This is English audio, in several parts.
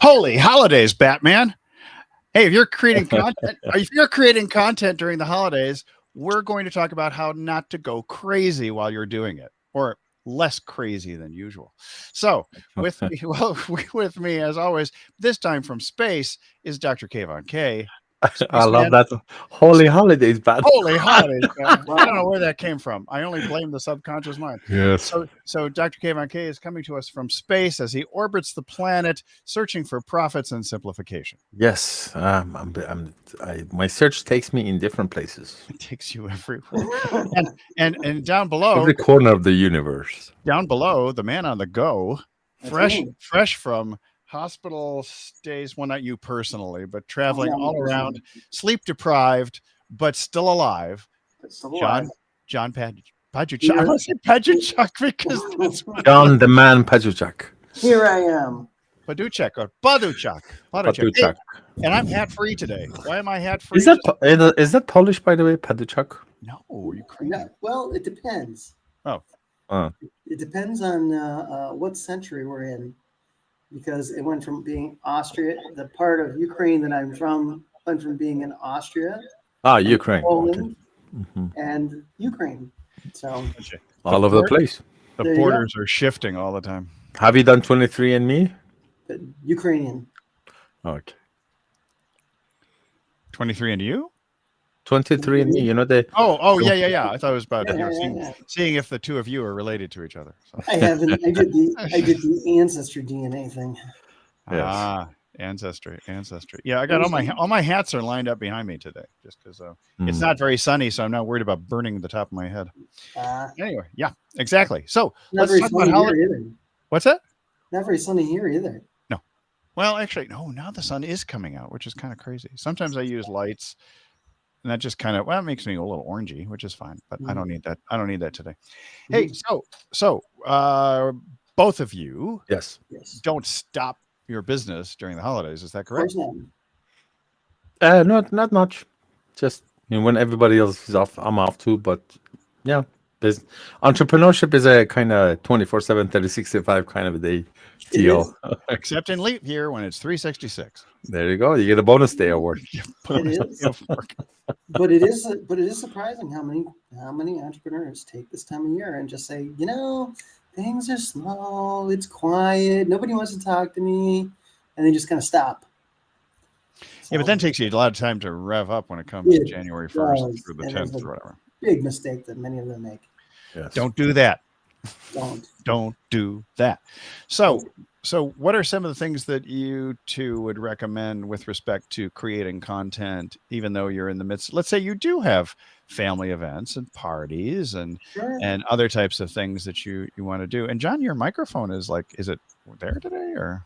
Holy holidays, Batman. Hey, if you're creating content during the holidays, we're going to talk about how not to go crazy while you're doing it, or less crazy than usual. So, with me, well, with me as always, this time from space is Dr. Kayvon K. I love Spaceman. that. Holy holidays, Bat. Holy holidays, man. I don't know Wow. where that came from. I only blame the subconscious mind. Yes. So Dr. Kayvon K is coming to us from space as he orbits the planet, searching for profits and simplification. Yes. My search takes me in different places. It takes you everywhere. And down below, Every corner of the universe. the man on the go, That's fresh me. fresh from hospital stays. Well, not you personally, but traveling Yeah, all around, sleep deprived, but still alive. It's still John alive. John Paduchak. I want to say Paduchak because that's what John the Man Paduchak. Here I am. Paduchak or Paduchak. Paduchak. And I'm hat free today. Why am I hat free? Is that Polish, by the way, Paduchak? No, Ukrainian. Yeah, well, it depends. Oh. It depends on what century we're in, because it went from being Austria, the part of Ukraine that I'm from, went from being in Austria, Ukraine. Poland, Mhm. and Ukraine. So All over the place. The There you borders are shifting all the time. Have you done 23andMe? Ukrainian. Okay. 23 and you? 23andMe, you know the Oh, yeah. I thought it was about Yeah. seeing if the two of you are related to each other. So. I haven't. I did the ancestry DNA thing. Yes. Ah, ancestry. Yeah, I got all my hats are lined up behind me today, just because it's not very sunny, so I'm not worried about burning the top of my head. Anyway, yeah, exactly. So Not let's very talk sunny about here either. What's that? Not very sunny here either. Well, actually, no. Now the sun is coming out, which is kind of crazy. Sometimes I use lights, and that just kind of it makes me a little orangey, which is fine. But I don't need that. I don't need that today. Hey, so both of you Yes. Yes. don't stop your business during the holidays. Is that Of correct? course not. Not much. Just when everybody else is off, I'm off too. But yeah, entrepreneurship is a kind of 24/7, 365 kind of a day deal. Except in leap year when it's 366. There you go. You get a bonus day award. It is. But it is surprising how many entrepreneurs take this time of year and just say, things are slow, it's quiet, nobody wants to talk to me, and they just kind of stop. Yeah, but then it takes you a lot of time to rev up when it comes January 1st through the 10th or whatever. Big mistake that many of them make. Yes. Don't do that. Don't do that. So what are some of the things that you two would recommend with respect to creating content, even though you're in the midst? Let's say you do have family events and parties and other types of things that you want to do. And John, your microphone is it there today or?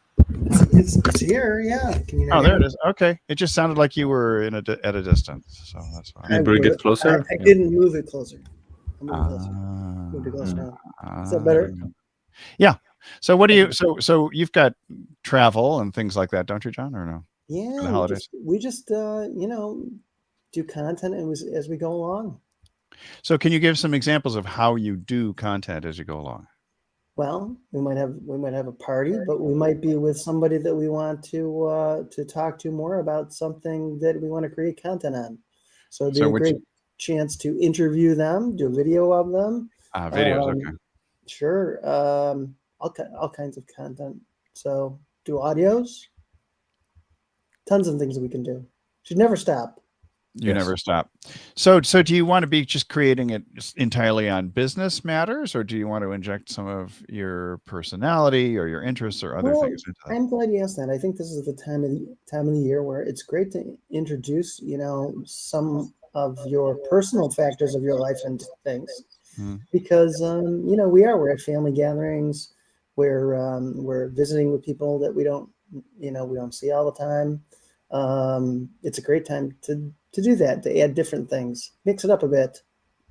It's here, yeah. Can you there it is. Okay, it just sounded like you were at a distance, so that's fine. Can you bring it closer? I didn't move it closer. Moved it closer now. Is that better? Yeah. So what do you? So you've got travel and things like that, don't you, John? Or no? Yeah, the holidays. we just do content as we go along. So can you give some examples of how you do content as you go along? Well, we might have a party, but we might be with somebody that we want to talk to more about something that we want to create content on. So it'd be a great chance to interview them, do a video of them. Videos, okay. Sure. All kinds of content. So do audios. Tons of things that we can do. Should never stop. You never stop. So do you want to be just creating it just entirely on business matters, or do you want to inject some of your personality or your interests or other things into that? I'm glad you asked that. I think this is the time of the year where it's great to introduce, some of your personal factors of your life and things, because we're at family gatherings, we're visiting with people that we don't see all the time. It's a great time to do that, to add different things, mix it up a bit.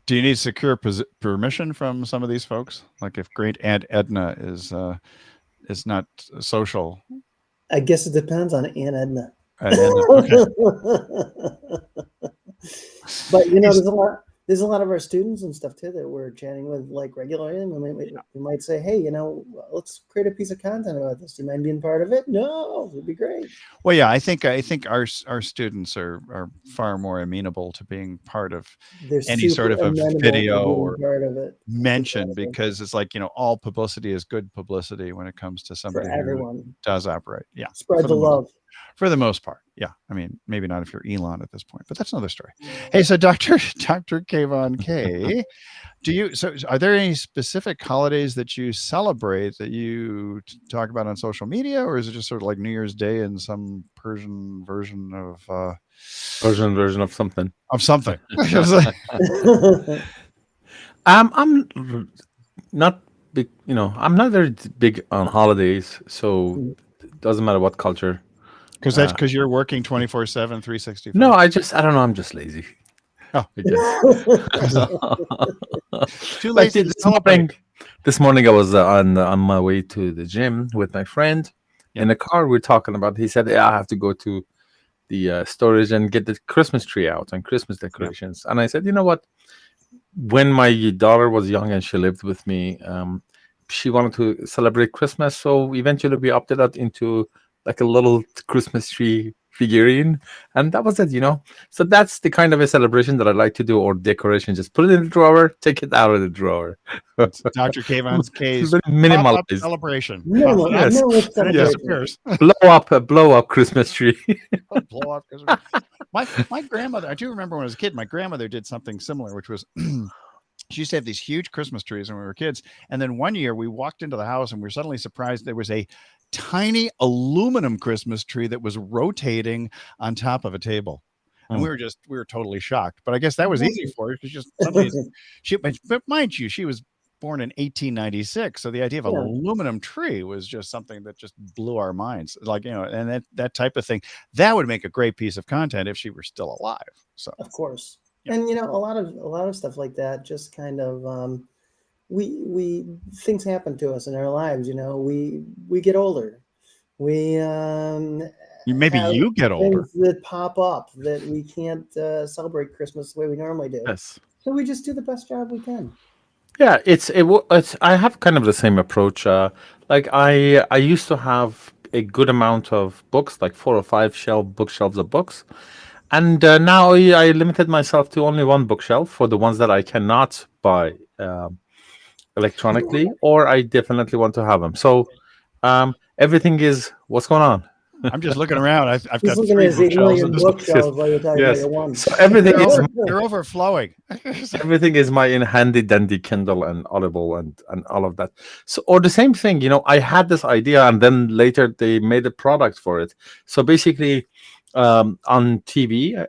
Do you need secure permission from some of these folks? Like if Great Aunt Edna is not social. I guess it depends on Aunt Edna. Okay. But there's a there's a lot of our students and stuff too that we're chatting with like regularly, and we might say, hey, let's create a piece of content about this. Do you mind being part of it? No, it'd be great. Well, yeah, I think our students are far more amenable to being part of They're any sort super of a amenable video to being or part of it. mention, Incredible. because it's like, all publicity is good publicity when it comes to For somebody who everyone. does operate. Yeah. Spread the love. For the most part. Yeah. I mean, maybe not if you're Elon at this point, but that's another story. Hey, so Dr. Kayvon K, are there any specific holidays that you celebrate that you talk about on social media, or is it just sort of like New Year's Day and some Persian version of version of something. something? I'm not big, I'm not very big on holidays, so it doesn't matter what culture. Because you're working 24/7, 365. No, I don't know. I'm just lazy. Oh, I guess. too Like lazy to celebrate. this morning I was on my way to the gym with my friend. Yeah. In the car, we're talking about. He said, "Yeah, I have to go to the storage and get the Christmas tree out and Christmas decorations." And I said, "You know what? When my daughter was young and she lived with me, she wanted to celebrate Christmas. So eventually we opted out into like a little Christmas tree figurine. And that was it, So that's the kind of a celebration that I like to do, or decoration. Just put it in the drawer, take it out of the drawer." It's Dr. Kayvon K's Very pop-up minimalized. celebration. Minimal, Yes. minimal And it celebration. disappears. blow up Christmas tree. Blow up. My grandmother, I do remember when I was a kid, my grandmother did something similar, which was she used to have these huge Christmas trees when we were kids. And then one year we walked into the house and we were suddenly surprised there was a tiny aluminum Christmas tree that was rotating on top of a table. And we were totally shocked. But I guess that was easy for her, because just suddenly but mind you, she was born in 1896. So the idea of an aluminum tree was just something that just blew our minds. Like, and that type of thing, that would make a great piece of content if she were still alive. So of course. And a lot of stuff like that just kind of we things happen to us in our lives. We get older. We maybe you get older. Things that pop up that we can't celebrate Christmas the way we normally do. Yes. So we just do the best job we can. Yeah, it's I have kind of the same approach. Like I used to have a good amount of books, like 4 or 5 bookshelves of books. And now I limited myself to only one bookshelf for the ones that I cannot buy electronically, or I definitely want to have them. So everything is, what's going on? I'm just looking around. I've got looking 3 at his 8 bookshelves. million bookshelves while you're talking about your one. So everything is You're overflowing. everything is my in handy dandy Kindle and Audible and all of that. So, or the same thing, I had this idea, and then later they made a product for it. So basically, on TV,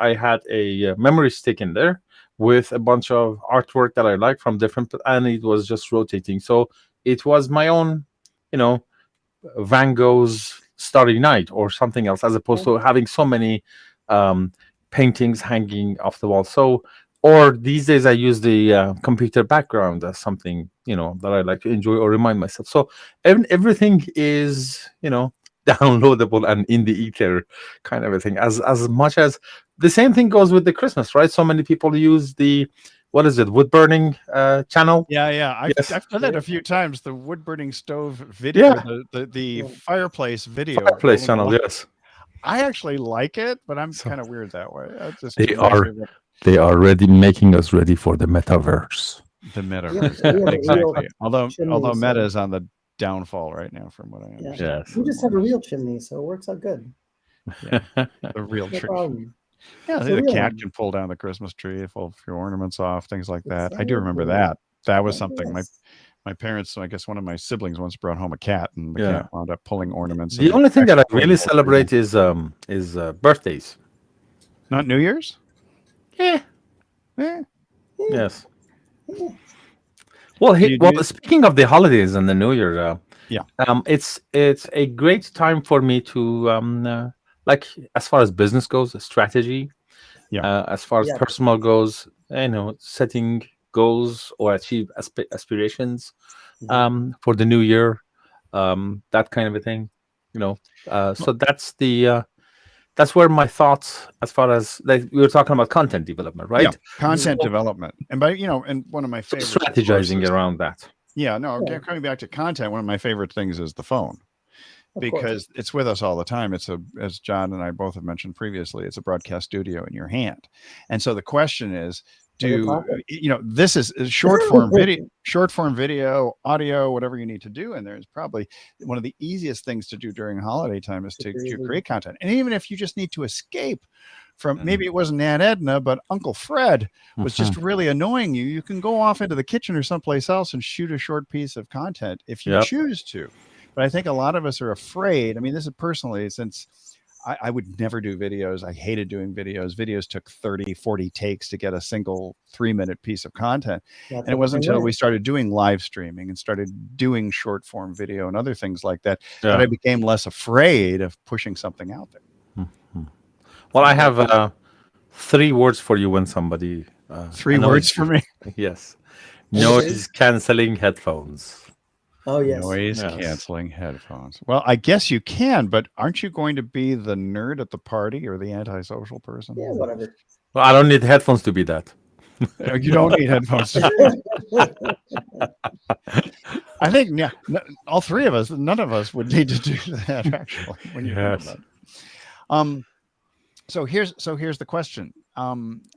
I had a memory stick in there with a bunch of artwork that I like from different, and it was just rotating. So it was my own, Van Gogh's Starry Night or something else, as opposed to having so many paintings hanging off the wall. So, or these days I use the computer background as something, that I like to enjoy or remind myself. So everything is, downloadable and in the ether kind of a thing. As much as the same thing goes with the Christmas, right? So many people use the, what is it, wood burning channel? Yeah. I've done that a few times. The wood burning stove video, the fireplace video. Fireplace channel, yes. I actually like it, but I'm kind of weird that way. They are ready, making us ready for the metaverse. The metaverse, exactly. Although Meta is on the downfall right now, from what I understand. Yes. We just have a real chimney, so it works out good. Yeah. The real tree. Problem. Yeah, the cat can pull down the Christmas tree, pull your ornaments off, things like that. I do remember that. That was something my parents, I guess one of my siblings once brought home a cat, and the cat wound up pulling ornaments. The only thing that I really celebrate is birthdays. Not New Year's? Yeah. Yes. Well, speaking of the holidays and the New Year, it's a great time for me to like, as far as business goes, strategy. As far as personal goes, setting goals or achieve aspirations for the new year, that kind of a thing. So that's the that's where my thoughts, as far as like we were talking about content development, Yeah, right? content Mhm. development, and by and one of my So favorites, of course, strategizing is around that. Yeah. coming back to content. One of my favorite things is the phone Of course. because it's with us all the time. It's as John and I both have mentioned previously, it's a broadcast studio in your hand. And so the question is, In your do pocket. this is short form video, audio, whatever you need to do. And there's probably one of the easiest things to do during holiday time is Super to easy. create content. And even if you just need to escape from, Mhm. maybe it wasn't Aunt Edna, but Uncle Fred was just Mhm. really annoying you, you can go off into the kitchen or someplace else and shoot a short piece of content if you Yep. choose to. But I think a lot of us are afraid. I mean, this is personally, since I would never do videos. I hated doing videos. Videos took 30, 40 takes to get a single 3-minute piece of content. That's And it what wasn't we're until doing. we started doing live streaming and started doing short form video and other things like that that Yeah. I became less afraid of pushing something out there. Mhm. Well, I And have 3 words for you when somebody 3 words annoys for you. me. Yes. And it is. Noise canceling headphones. Oh yes. Noise Yes. canceling headphones. Well, I guess you can, but aren't you going to be the nerd at the party or the antisocial person? Yeah. Whatever. Well, I don't need headphones to be that. You don't need headphones. I think all three of us, none of us would need to do that actually. When you think Yes. about it. So here's the question.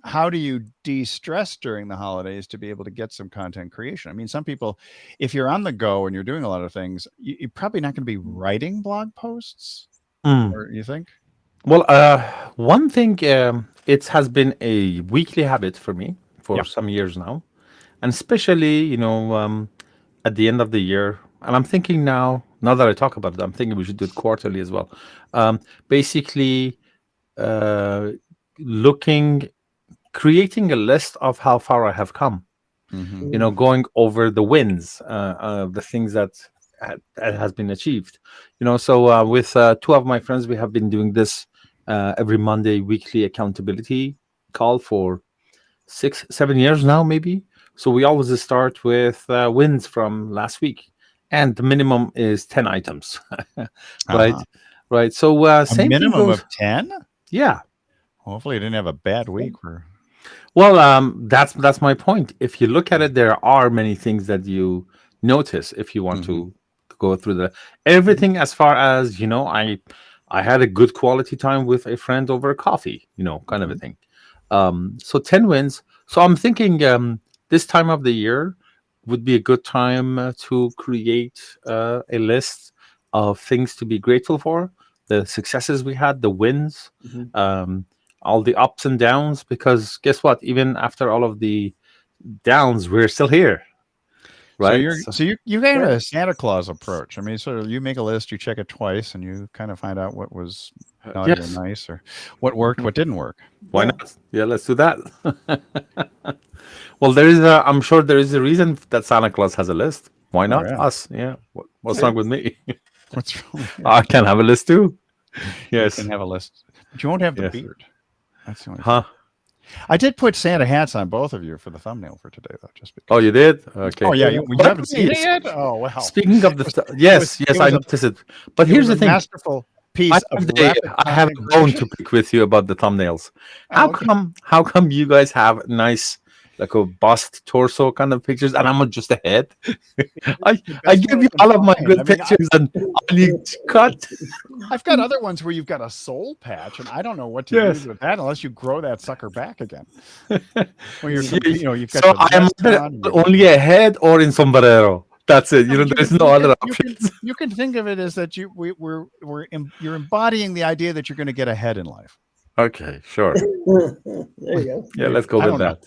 How do you de-stress during the holidays to be able to get some content creation? I mean, some people, if you're on the go and you're doing a lot of things, you're probably not going to be writing blog posts, Mm. or you think? Well, one thing, it has been a weekly habit for me Yeah. for some years now, and especially, at the end of the year. And I'm thinking now that I talk about it, I'm thinking we should do it quarterly as well. Basically, uh, looking, creating a list of how far I have come. Mm-hmm. Going over the wins, the things that has been achieved. So with 2 of my friends, we have been doing this every Monday weekly accountability call for 6 7 years now, maybe. So we always start with wins from last week, and the minimum is 10 items. Right, Uh-huh. right. So A same thing minimum goes. of 10? Yeah. Hopefully you didn't have a bad week for Well, that's my point. If you look at it, there are many things that you notice if you want Mhm. to go through the everything. As far as I had a good quality time with a friend over coffee, kind of a Mhm. thing. So 10 wins. So I'm thinking this time of the year would be a good time to create a list of things to be grateful for, the successes we had, the wins. Mhm. Um, all the ups and downs, because guess what, even after all of the downs, we're still here, So right? you're so you kind of Right. a Santa Claus approach. I mean, sort of you make a list, you check it twice, and you kind of find out what was naughty or Yes. nice, or what worked, what didn't work. Why Yeah. not? Yeah, let's do that. Well, there is a I'm sure there is a reason that Santa Claus has a list. Why Oh not yeah. us? Yeah, what's Right. wrong with me? What's wrong with you? I can have a list too. You Yes. can have a list, but you won't have the Yes. beard. That's the only thing. Huh. I did put Santa hats on both of you for the thumbnail for today, though, just Oh, because. you did? Oh Okay. yeah, Yeah. you By haven't the way, seen it yet? Oh well. speaking of the yes, It yes, I was a noticed it. But it was here's a the thing. masterful piece of rapid I have content a bone to creation. pick with you about the thumbnails. Oh, okay. How come you guys have nice, like a bust torso kind of pictures, and I'm not just a head? I The I best one give I you can all of my find. I good mean, pictures, and all you cut. I've got other ones where you've got a soul patch, and I don't know what to use Yes. with that unless you grow that sucker back again. When you're, So you've got so the I am vest on. And only a head or in sombrero. That's it. no, There's no other options. you can think of it as that you're embodying the idea that you're going to get ahead in life. Okay, sure. There you go. Yeah, let's go I with don't know.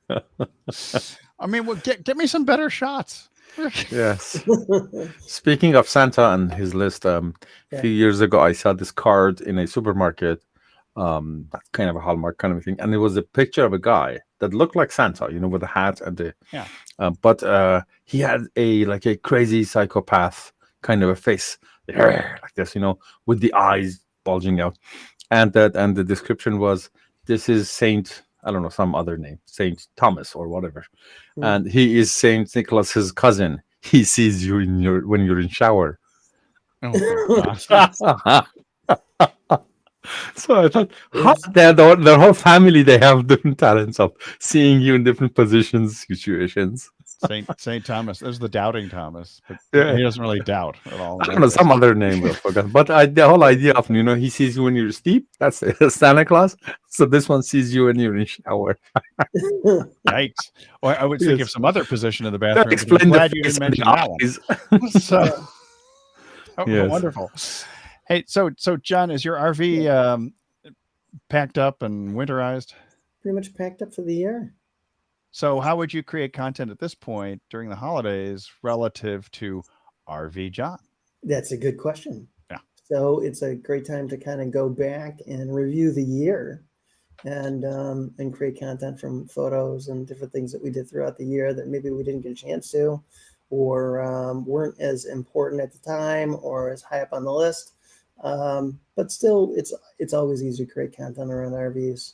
that. I mean, well, get me some better shots. Yes. Speaking of Santa and his list, a Yeah. few years ago, I saw this card in a supermarket, that's kind of a Hallmark kind of thing, and it was a picture of a guy that looked like Santa, with the hat and the, Yeah. but he had a crazy psychopath kind of a face, like this, with the eyes bulging out, and the description was, "This is Saint." I don't know, some other name, Saint Thomas or whatever, and he is Saint Nicholas's cousin. He sees you when you're in shower. Oh my god. So I thought, how It's, their whole family, they have different talents of seeing you in different positions, situations. Saint Thomas. There's the doubting Thomas, but Yeah. he doesn't really doubt at all. I don't know, some other name I forgot. But the whole idea of, he sees you when you're asleep. That's Santa Claus. So this one sees you when you're in shower. Yikes! Or I would think of Yes. some other position in the That bathroom, but I'm explain the glad you face didn't and the mention that one. eyes. So Yeah. Yes. wonderful. Hey, so John, is your RV packed up and winterized? pretty much packed up for the year. So how would you create content at this point during the holidays relative to RV John? That's a good question. Yeah. So it's a great time to kind of go back and review the year and create content from photos and different things that we did throughout the year that maybe we didn't get a chance to, or weren't as important at the time or as high up on the list. But still, it's always easy to create content around RVs.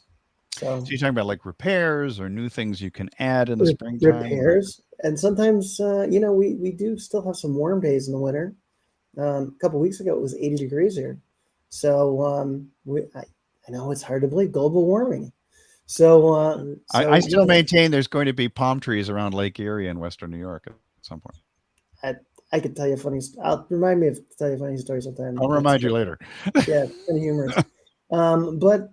So So you're talking about like repairs or new things you can add in the springtime? repairs, and sometimes we do still have some warm days in the winter. A couple weeks ago, it was 80 degrees here, so I know it's hard to believe global warming. So, I still maintain there's going to be palm trees around Lake Erie in Western New York at some point. I could tell you funny. I'll remind me to tell you a funny story sometime. I'll remind you later. Yeah, kind of humorous. But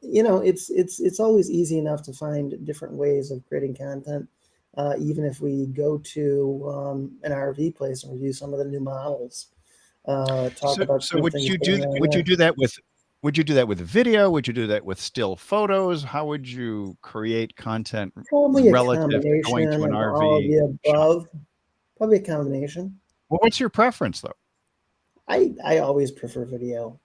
it's always easy enough to find different ways of creating content. Even if we go to an RV place and review some of the new models, talk about. So would you do that with? Would you do that with video? Would you do that with still photos? How would you create content Probably a relative to going to combination an of RV? all of the above. Probably a combination. Well, what's your preference though? I always prefer video.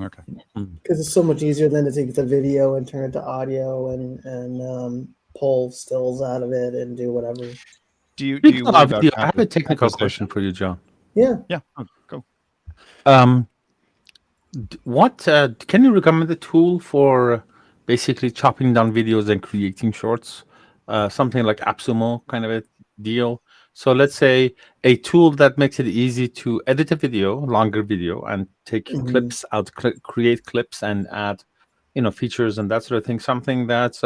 Okay. Because it's so much easier than to take the video and turn it to audio and pull stills out of it and do whatever. Do you worry about I have a technical question for you, John. Yeah. Yeah. Oh, go. What can you recommend a tool for basically chopping down videos and creating shorts? Something like AppSumo kind of a deal. So let's say a tool that makes it easy to edit a video, longer video, and take clips out, create clips and add, features and that sort of thing. Something that's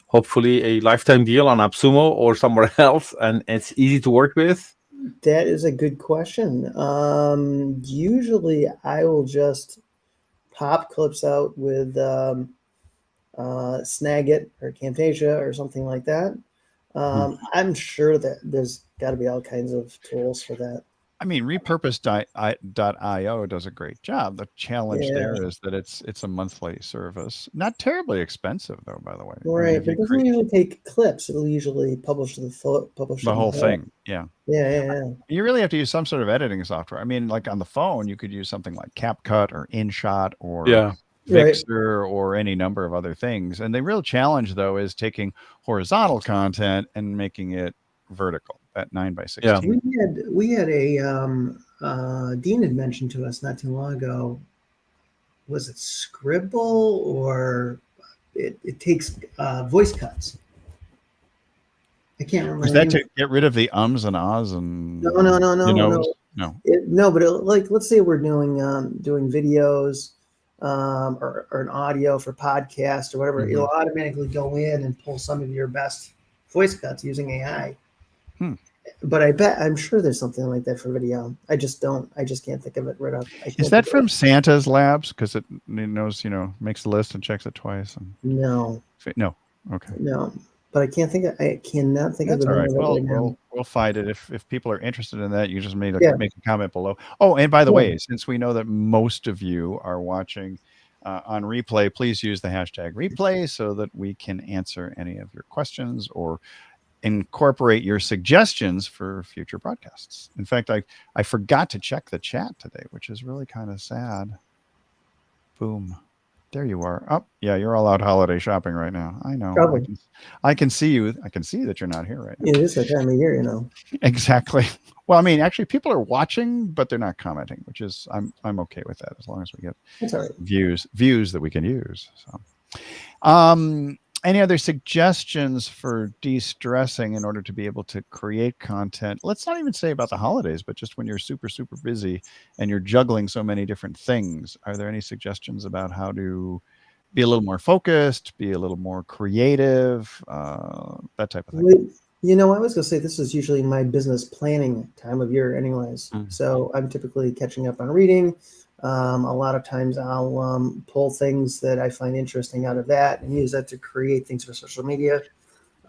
hopefully a lifetime deal on AppSumo or somewhere else, and it's easy to work with. That is a good question. Usually I will just pop clips out with Snagit or Camtasia or something like that. I'm sure that there's got to be all kinds of tools for that. I mean, repurpose.io does a great job. The challenge there is that it's a monthly service. Not terribly expensive, though, by the way. Right, but it doesn't usually take clips. It'll usually publish the whole thing. Yeah. Yeah. You really have to use some sort of editing software. I mean, like on the phone, you could use something like CapCut or InShot or Vixer or any number of other things. And the real challenge, though, is taking horizontal content and making it vertical at 9:16. Yeah. We had a Dean had mentioned to us not too long ago. Was it Scribble or it takes voice cuts? I can't remember. Was that to get rid of the ums and ahs and no. But let's say we're doing videos or an audio for podcast or whatever. It'll automatically go in and pull some of your best voice cuts using AI. But I'm sure there's something like that for video. I just can't think of it right off. Is that from Santa's Labs? Because it knows, makes the list and checks it twice. No. Okay. No, but I cannot think That's of it. All right. We'll find it. If people are interested in that, you just make a comment below. Oh, and by the way, since we know that most of you are watching on replay, please use the hashtag replay so that we can answer any of your questions or incorporate your suggestions for future broadcasts. In fact, I forgot to check the chat today, which is really kind of sad. Boom. There you are. Oh, yeah, you're all out holiday shopping right now. I know. Probably. I can see you. I can see that you're not here right now. Yeah, this is the time of year, Exactly. Well, I mean, actually, people are watching, but they're not commenting, which is I'm okay with that as long as we get That's all right. views that we can use. So, Any other suggestions for de-stressing in order to be able to create content? Let's not even say about the holidays, but just when you're super, super busy and you're juggling so many different things. Are there any suggestions about how to be a little more focused, be a little more creative, that type of thing? Well, I was going to say this is usually my business planning time of year, anyways. So I'm typically catching up on reading. A lot of times I'll pull things that I find interesting out of that and use that to create things for social media,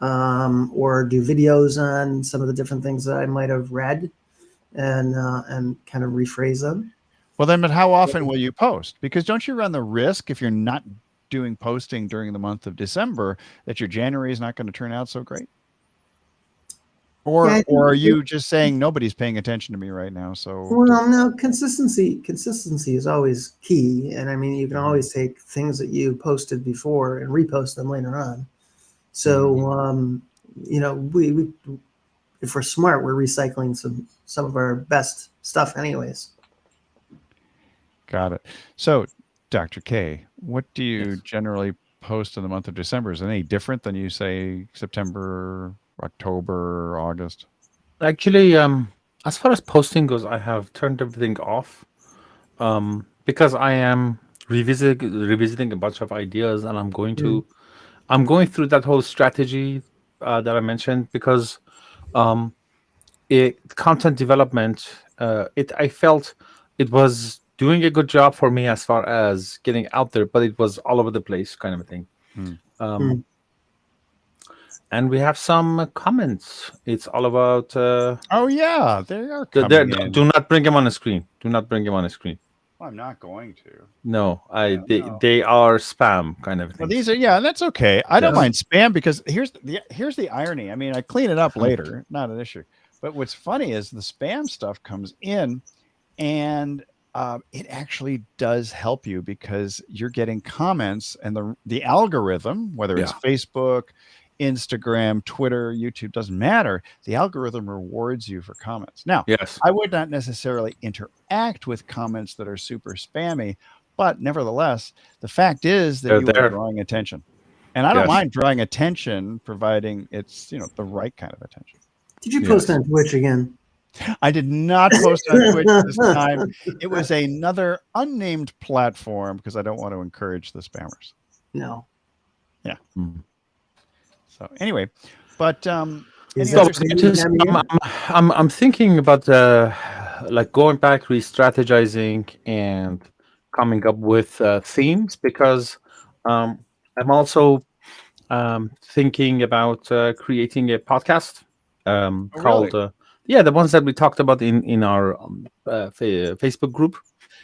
or do videos on some of the different things that I might have read, and kind of rephrase them. Well, then, but how often will you post? Because don't you run the risk if you're not doing posting during the month of December that your January is not going to turn out so great? Or Yeah, or are you just saying nobody's paying attention to me right now? So Well, no, consistency is always key. And I mean, you can always take things that you posted before and repost them later on. So, we if we're smart, we're recycling some of our best stuff anyways. Got it. So, Dr. K, what do you generally post in the month of December? Is it any different than you say September, October, August? Actually, as far as posting goes, I have turned everything off, because I am revisiting a bunch of ideas, and I'm going through that whole strategy that I mentioned, because content development, I felt it was doing a good job for me as far as getting out there, but it was all over the place, kind of a thing. And we have some comments. It's all about. Oh yeah, they are coming in. Do not bring him on the screen. Do not bring him on the screen. I'm not going to. No, they are spam kind of Well, things. these are that's okay. I don't Yes. mind spam because here's the irony. I mean, I clean it up later, not an issue. But what's funny is the spam stuff comes in, and it actually does help you because you're getting comments, and the algorithm, whether it's Facebook, Instagram, Twitter, YouTube, doesn't matter. The algorithm rewards you for comments. Now, Yes. I would not necessarily interact with comments that are super spammy, but nevertheless, the fact is that They're you are there. drawing attention. And I don't Yes. mind drawing attention, providing it's, the right kind of attention. Did you post on Twitch again? I did not post on Twitch this time. It was another unnamed platform because I don't want to encourage the spammers. No. Yeah. So anyway, but Is any that other I'm thinking about like going back, re-strategizing, and coming up with themes, because I'm also thinking about creating a podcast called the ones that we talked about in our Facebook group,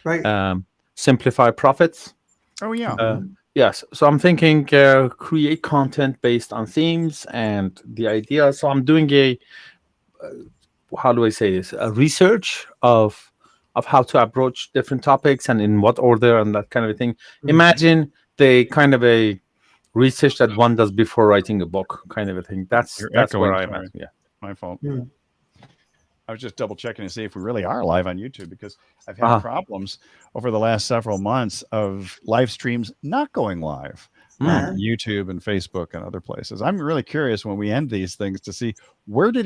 right? Simplify Profits. Oh yeah. Yes, so I'm thinking create content based on themes and the idea. So I'm doing how do I say this? A research of how to approach different topics and in what order and that kind of a thing. Imagine the kind of a research that one does before writing a book, kind of a thing. That's where I'm at. Yeah, my fault. I was just double checking to see if we really are live on YouTube because I've had problems over the last several months of live streams not going live on YouTube and Facebook and other places. I'm really curious when we end these things to see where was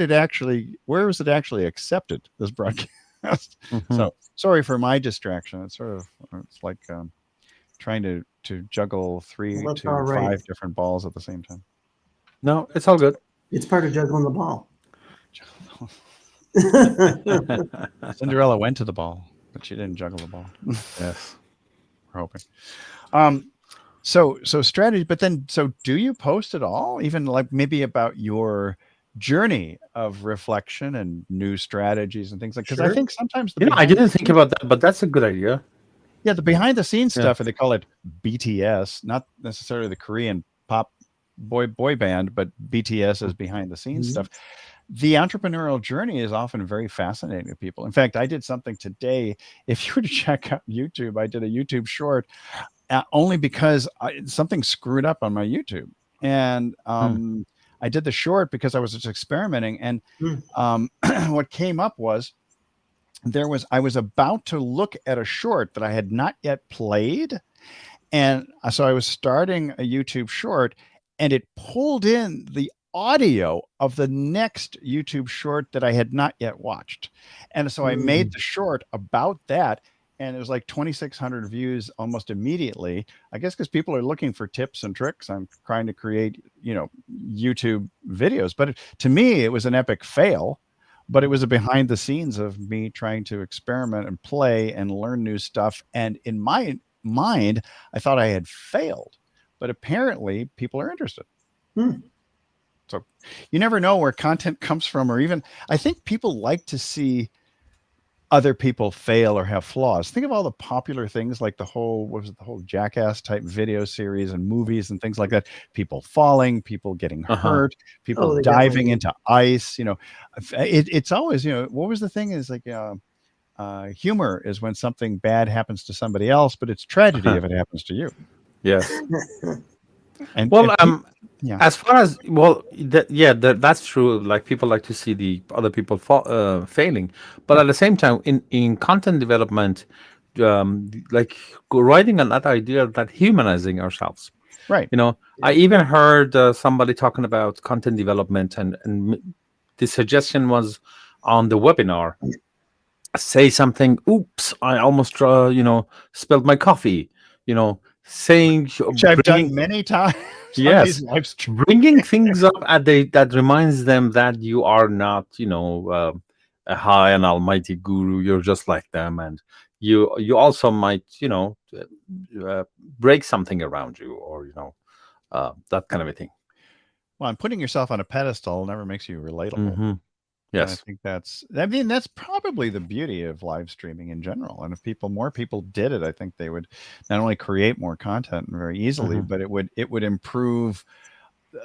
it actually accepted, this broadcast. So sorry for my distraction. It's like trying to juggle 3 to 5 different balls at the same time. No, it's all good. It's part of juggling the ball. Cinderella went to the ball, but she didn't juggle the ball. Yes, we're hoping. So strategy, but then do you post at all, even like maybe about your journey of reflection and new strategies and things like? Because I think sometimes I didn't think about that, but that's a good idea. Yeah, the behind the scenes stuff, and they call it BTS, not necessarily the Korean pop boy band, but BTS is behind the scenes stuff. The entrepreneurial journey is often very fascinating to people. In fact, I did something today. If you were to check out YouTube, I did a YouTube short only because something screwed up on my YouTube. And I did the short because I was just experimenting. And what came up was I was about to look at a short that I had not yet played. And so I was starting a YouTube short, and it pulled in the audio of the next YouTube short that I had not yet watched. And so I made the short about that, and it was like 2,600 views almost immediately. I guess because people are looking for tips and tricks. I'm trying to create, YouTube videos. But to me, it was an epic fail. But it was a behind the scenes of me trying to experiment and play and learn new stuff. And in my mind, I thought I had failed. But apparently, people are interested. So you never know where content comes from, or even I think people like to see other people fail or have flaws. Think of all the popular things like the whole Jackass type video series and movies and things like that. People falling, people getting hurt, people diving into ice. It's always, what was the thing is like, humor is when something bad happens to somebody else, but it's tragedy if it happens to you. Yes. And yeah. As far as that's true. Like people like to see the other people failing, but at the same time, in content development, like writing on that idea that humanizing ourselves. Right. I even heard somebody talking about content development, and the suggestion was on the webinar. Say something. Oops! I almost spilled my coffee. Saying which I've done many times. Yes, bringing things up that reminds them that you are not, a high and almighty guru. You're just like them, and you also might, break something around you, or that kind of a thing. Well, and putting yourself on a pedestal never makes you relatable. Yes, and I think that's probably the beauty of live streaming in general. And if more people did it, I think they would not only create more content very easily, but it would improve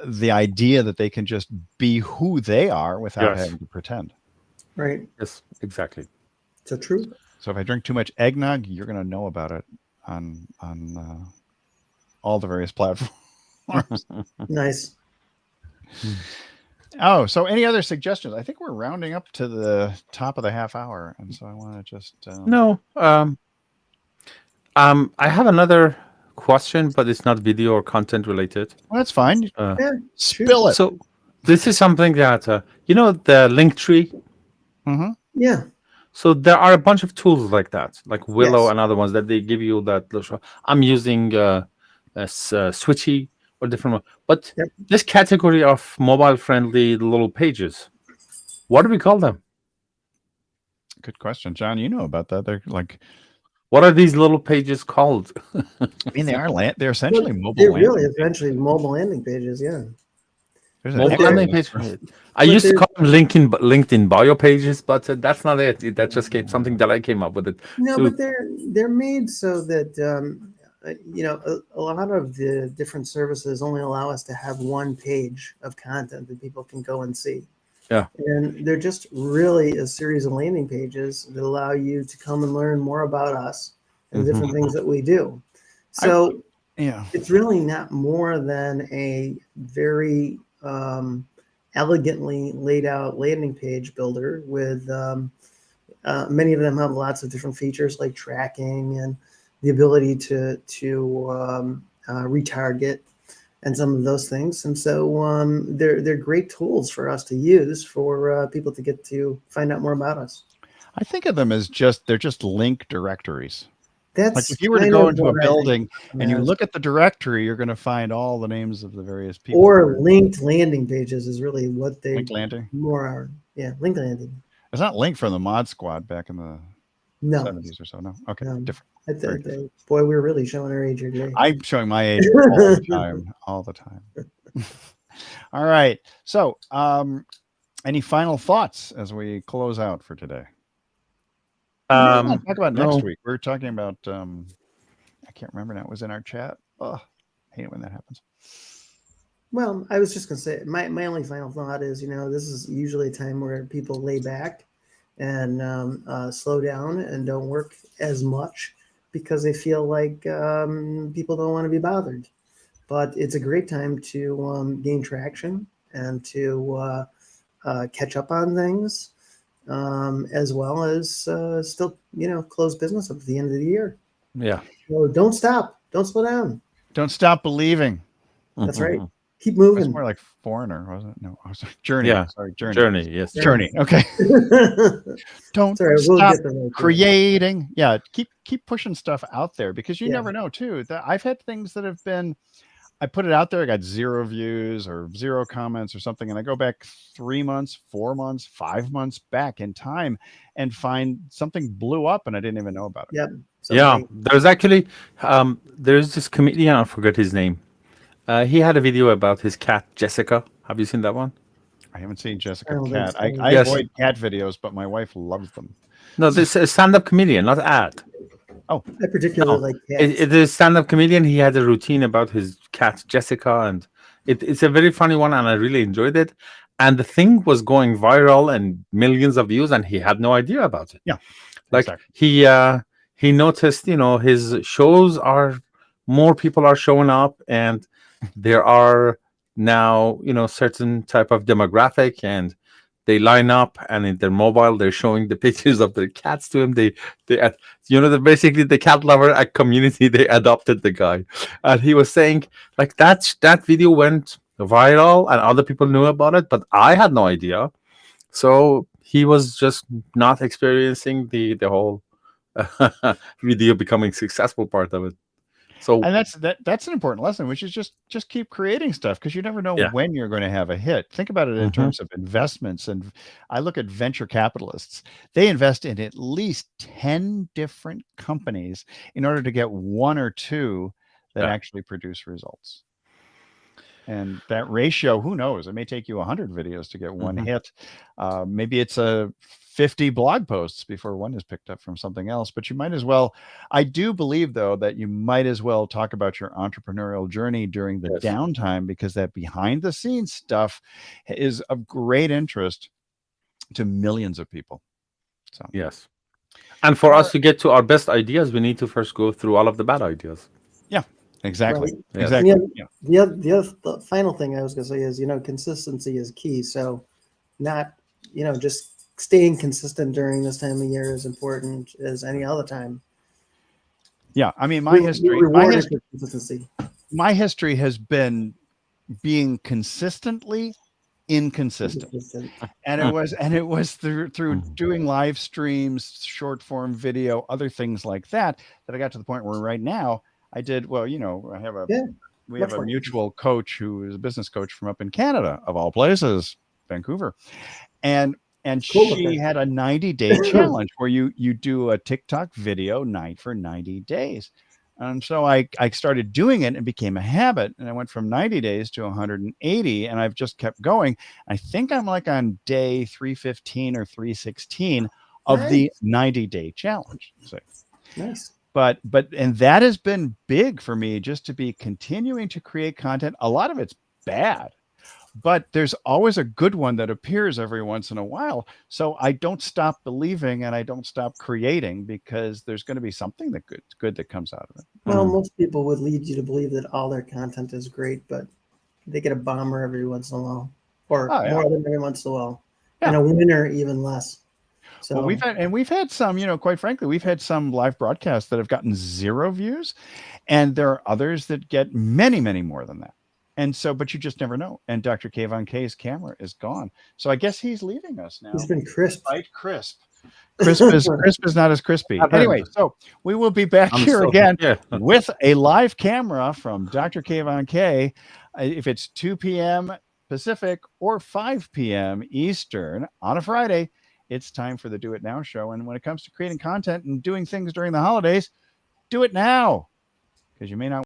the idea that they can just be who they are without having to pretend. Right. Yes, exactly. So true. So if I drink too much eggnog, you're going to know about it on all the various platforms. Nice. Oh, so any other suggestions? I think we're rounding up to the top of the half hour, and so I want to just no. I have another question, but it's not video or content related. Well, that's fine. Spill it. So this is something that the Linktree. Yeah. So there are a bunch of tools like that, like Willow and other ones that they give you that. I'm using Switchy or different one. But this category of mobile-friendly little pages, what do we call them? Good question, John. You know about that? They're like, what are these little pages called? I mean, they're essentially mobile. They're really essentially mobile landing pages. Yeah. Mobile landing page. I used to call them LinkedIn bio pages, but that's not it. That just came something that I came up with it. No, but they're made so that. A lot of the different services only allow us to have one page of content that people can go and see. Yeah. And they're just really a series of landing pages that allow you to come and learn more about us and different things that we do. So it's really not more than a very elegantly laid out landing page builder with many of them have lots of different features like tracking and the ability to retarget and some of those things. And so they're great tools for us to use for people to get to find out more about us. I think of them as they're just link directories. That's like if you were to go into a building and you look at the directory, you're going to find all the names of the various people. Or linked landing pages is really what they link landing more are. Yeah, link landing. It's not linked from the Mod Squad back in the 70s or so. No, okay, different. Boy, we're really showing our age here today. I'm showing my age all the time. All right. So, any final thoughts as we close out for today? Talk about next week. We're talking about. I can't remember now. It was in our chat. Oh, I hate it when that happens. Well, I was just gonna say my only final thought is this is usually a time where people lay back and slow down and don't work as much because they feel like people don't want to be bothered. But it's a great time to gain traction and to catch up on things, as well as still, close business up at the end of the year. Yeah. So don't stop. Don't slow down. Don't stop believing. That's right. Keep It's moving. more like Foreigner, wasn't it? No, I was Journey. Yeah. Sorry, Journey. Journey. Yes. Journey. Okay. Don't Sorry, we'll stop get the right creating. Yeah, keep pushing stuff out there because you Yeah. never know too. That I've had things that have been I put it out there, I got 0 views or 0 comments or something, and I go back 3 months, 4 months, 5 months back in time and find something blew up and I didn't even know about it. Yep. Yeah. Somebody- There's actually there's this comedian, I forget his name. He had a video about his cat Jessica. Have you seen that one? I haven't seen I Jessica don't think Cat. so. I Yes. avoid cat videos, but my wife loves them. No, this is a stand-up comedian, not ad. Oh, I particularly No, like cats. it is stand-up comedian. He had a routine about his cat Jessica, and it's a very funny one, and I really enjoyed it. And the thing was going viral and millions of views, and he had no idea about it. yeah. Like Exactly. he noticed, his shows are more people are showing up, and there are now certain type of demographic, and they line up, and in their mobile they're showing the pictures of their cats to him. They're basically the cat lover community. They adopted the guy, and he was saying like that video went viral and other people knew about it, but I had no idea. So he was just not experiencing the whole video becoming successful part of it. So And that's an important lesson, which is just keep creating stuff because you never know yeah. when you're going to have a hit. Think about it in Mhm. terms of investments. And I look at venture capitalists. They invest in at least 10 different companies in order to get 1 or 2 that Yeah. actually produce results. And that ratio, who knows? It may take you 100 videos to get 1 Mhm. hit. Maybe it's a 50 blog posts before one is picked up from something else. But you might as well. I do believe, though, that you might as well talk about your entrepreneurial journey during the Yes. downtime because that behind the scenes stuff is of great interest to millions of people. So Yes. And for All us right. to get to our best ideas, we need to first go through all of the bad ideas. Yeah, exactly. Right. Yes. And Exactly. Yeah. the final thing I was going to say is, consistency is key. So not, just staying consistent during this time of year is important as any other time. Yeah. I mean, You're rewarded for consistency. my history has been being consistently inconsistent. Consistent. And it was through doing live streams, short form video, other things like that I got to the point where right now I did well, I have Yeah, we much have a more mutual coach who is a business coach from up in Canada, of all places, Vancouver. And Cool. she had a 90-day challenge where you do a TikTok video night for 90 days. And so I started doing it and became a habit. And I went from 90 days to 180, and I've just kept going. I think I'm like on day 315 or 316 of the 90-day challenge. So, Nice. but and that has been big for me, just to be continuing to create content. A lot of it's bad, but there's always a good one that appears every once in a while. So I don't stop believing and I don't stop creating because there's going to be something good that comes out of it. Well, most people would lead you to believe that all their content is great, but they get a bomber every once in a while, or Oh, yeah. more than every once in a while, Yeah. and a winner even less. So Well, we've had some, quite frankly, we've had some live broadcasts that have gotten 0 views, and there are others that get many, many more than that. And so, but you just never know. And Dr. Kayvon K's camera is gone. So I guess he's leaving us now. he's been crisp. Right, crisp. Crisp is not as crispy. Anyway, so we will be back here again with a live camera from Dr. Kayvon K. If it's 2 p.m. Pacific or 5 p.m. Eastern on a Friday, it's time for the Do It Now show. And when it comes to creating content and doing things during the holidays, do it now, because you may not